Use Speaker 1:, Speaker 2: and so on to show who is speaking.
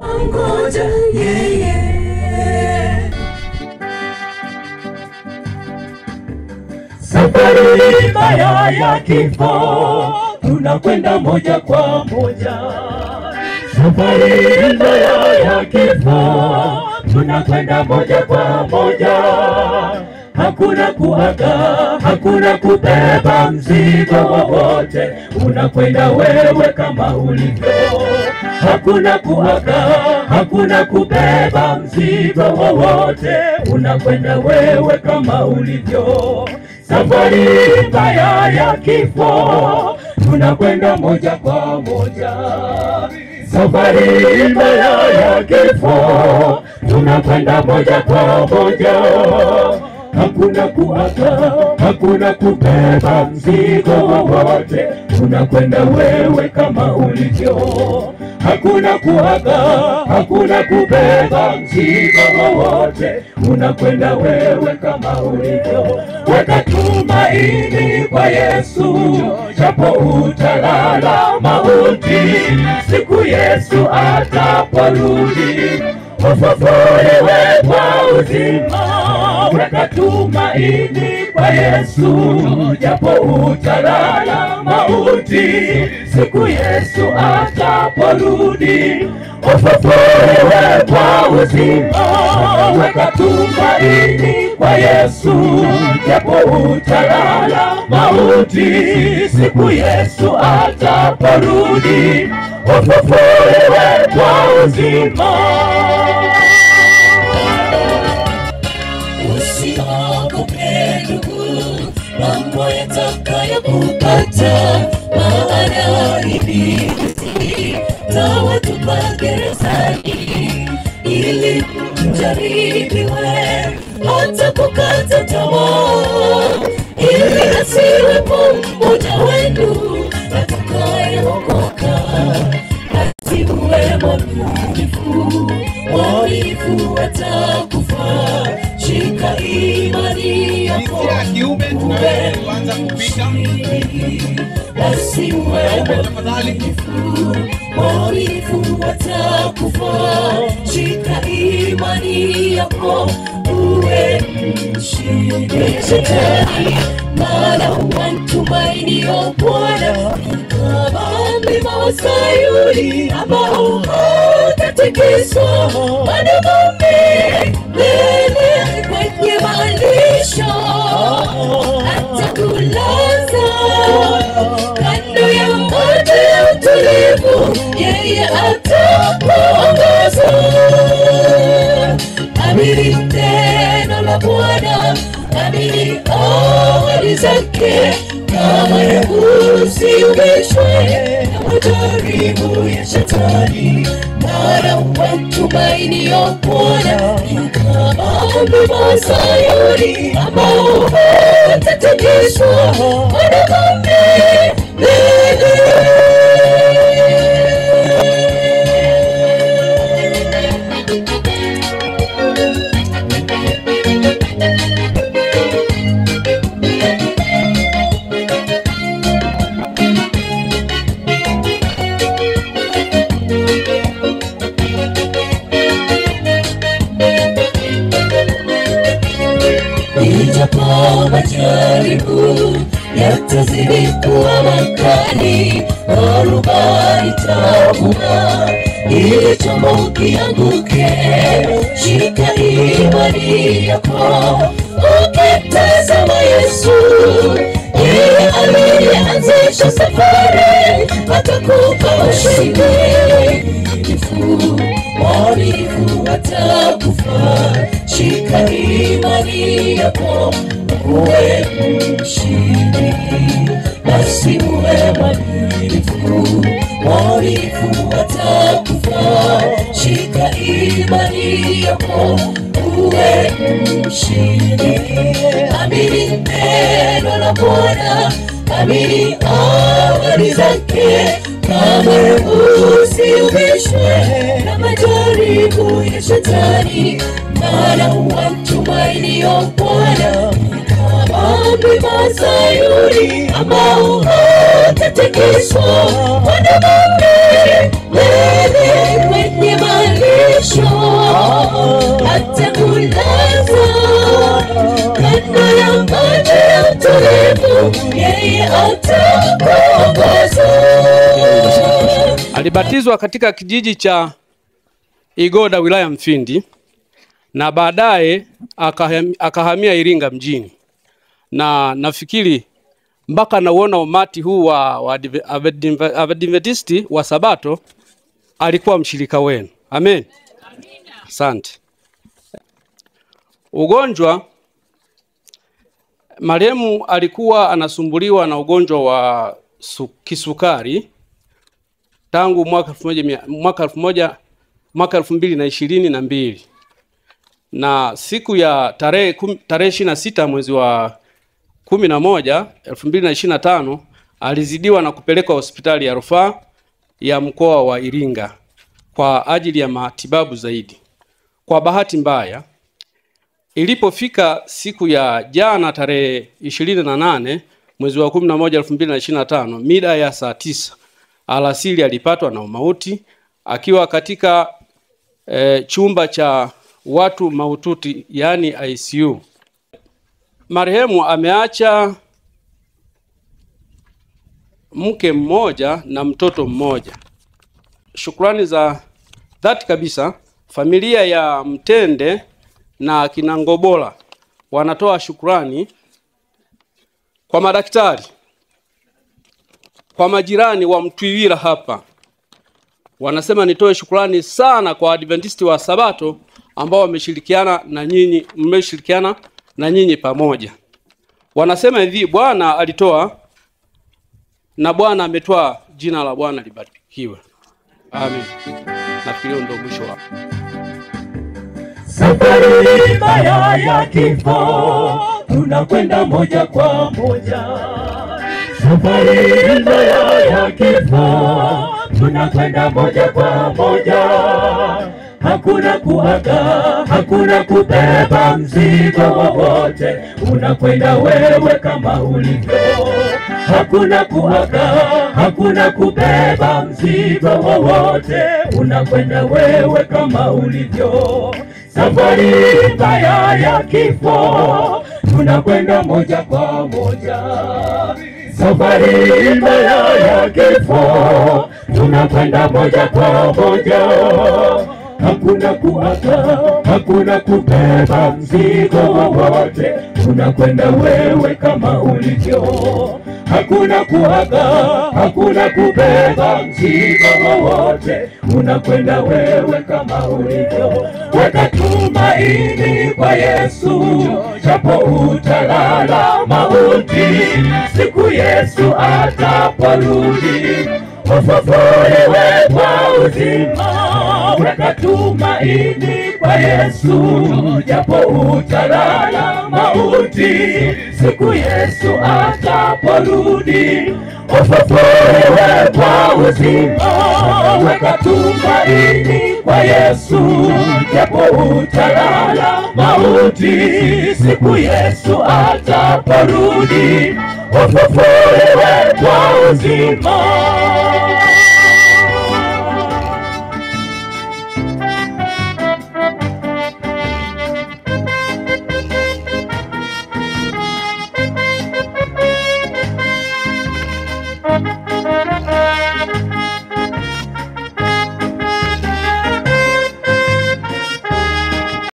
Speaker 1: ngoja yeye. Safari mbaya ya kifo, tunakwenda moja kwa moja. Safari mbaya ya kifo, tunakwenda moja kwa moja. Hakuna kuaga, hakuna kubeba mzigo wowote, unakwenda wewe kama ulivyo. Hakuna kuaga, hakuna kubeba mzigo wowote, unakwenda wewe kama ulivyo. Safari mbaya ya kifo, tunakwenda moja kwa moja. Safari mbaya ya kifo, tunakwenda moja kwa moja. Hakuna kuaga, hakuna kubeba mzigo wowote, unakwenda wewe kama ulivyo. Hakuna kuaga, hakuna kubeba mzigo wowote, unakwenda wewe kama ulivyo. Weka tumaini kwa Yesu, japo utalala mauti, siku Yesu ataporudi ufufuliwe kwa uzima. Weka tumaini kwa Yesu, japo utalala mauti, siku Yesu ataporudi ufufuliwe kwa uzima. Weka tumaini kwa Yesu, japo utalala mauti, siku Yesu ataporudi ufufuliwe kwa uzima. Usiogope ndugu, mambo yatakayokupata, maana ibilisi tawatupa gerezani ili mjaribiwe, hata kukata tamaa, ili asiwepo mmoja wenu atakayeokoka. Asiwe mwaminifu, mwaminifu atakufa. Shika imani yako, uwe mshindi. Asiwe mwaminifu, mwaminifu atakufa. Shika imani yako, uwe mshindi. Shetani maana wantumainio Bwana kama mlima wa Sayuni ambao hutatikiswa, milele kwenye malisho. Atakulaza kando ya maji ya utulivu, yeye atakuongoza. Amini neno la Bwana, amini ahadi zake, kamwe usiumishwe na majaribu ya Shetani. Maana watumainio Bwana kama mlima wa Sayuni ambao hutatikiswa, milele. Ijapo majaribu yatazidi kuwa makali, dhoruba itauma ili chombo kianguke. Shika imani yako ukitazama Yesu, yeye aliyeanzisha safari atakupa ushindi. Mwaminifu atakufa. Shika imani yako, uwe mshindi. Basi uwe mwaminifu, mwaminifu atakufa. Shika imani yako, uwe mshindi. Amini neno la Bwana, amini ahadi zake, kamwe usiumishwe na majaribu ya Shetani. Maana watumainio Bwana kama mlima wa Sayuni ambao hutatikiswa, milele kwenye yeye atakuongoza.
Speaker 2: Alibatizwa katika kijiji cha Igoda wilaya Mfindi na baadaye akahamia Iringa mjini. Na nafikiri mpaka nauona umati huu wa Adventisti wa Sabato alikuwa mshirika wenu. Amen. Asante. Ugonjwa, marehemu alikuwa anasumbuliwa na ugonjwa wa kisukari tangu mwaka 2022 na siku ya tarehe 26 mwezi wa 11 2025 alizidiwa na kupelekwa hospitali ya rufaa ya mkoa wa Iringa kwa ajili ya matibabu zaidi. Kwa bahati mbaya, ilipofika siku ya jana tarehe 28 mwezi wa 11 2025 mida ya saa 9 alasiri alipatwa na umauti akiwa katika chumba cha watu mahututi, yani ICU. Marehemu ameacha mke mmoja na mtoto mmoja. Shukrani za dhati kabisa familia ya Mtende na Kinangobola wanatoa shukrani kwa madaktari, kwa majirani wa Mtwiwila hapa. Wanasema nitoe shukrani sana kwa Adventisti wa Sabato ambao wameshirikiana na nyinyi pamoja. Wanasema hivi, Bwana alitoa na Bwana ametoa, jina la Bwana libarikiwe. Amen. Nafikiri ndio mwisho wako.
Speaker 1: Safari mbaya ya kifo, tunakwenda moja kwa moja. Safari mbaya ya kifo, tunakwenda moja kwa moja. Hakuna kuaga, hakuna kubeba mzigo wowote, unakwenda wewe kama ulivyo. Hakuna kuaga, hakuna kubeba mzigo wowote, unakwenda wewe kama ulivyo. Safari mbaya ya kifo, tunakwenda moja kwa moja. Safari mbaya ya kifo, tunakwenda moja kwa moja. Hakuna kuaga, hakuna kubeba mzigo wowote, unakwenda wewe kama ulivyo. Hakuna kuaga, hakuna kubeba mzigo wowote, unakwenda wewe kama ulivyo. Weka tumaini kwa Yesu, japo utalala mauti, siku Yesu ataporudi ufufuliwe kwa uzima. Weka tumaini kwa Yesu, japo utalala mauti, siku Yesu ataporudi ufufuliwe kwa uzima. Weka tumaini kwa Yesu, japo utalala mauti, siku Yesu ataporudi ufufuliwe kwa uzima.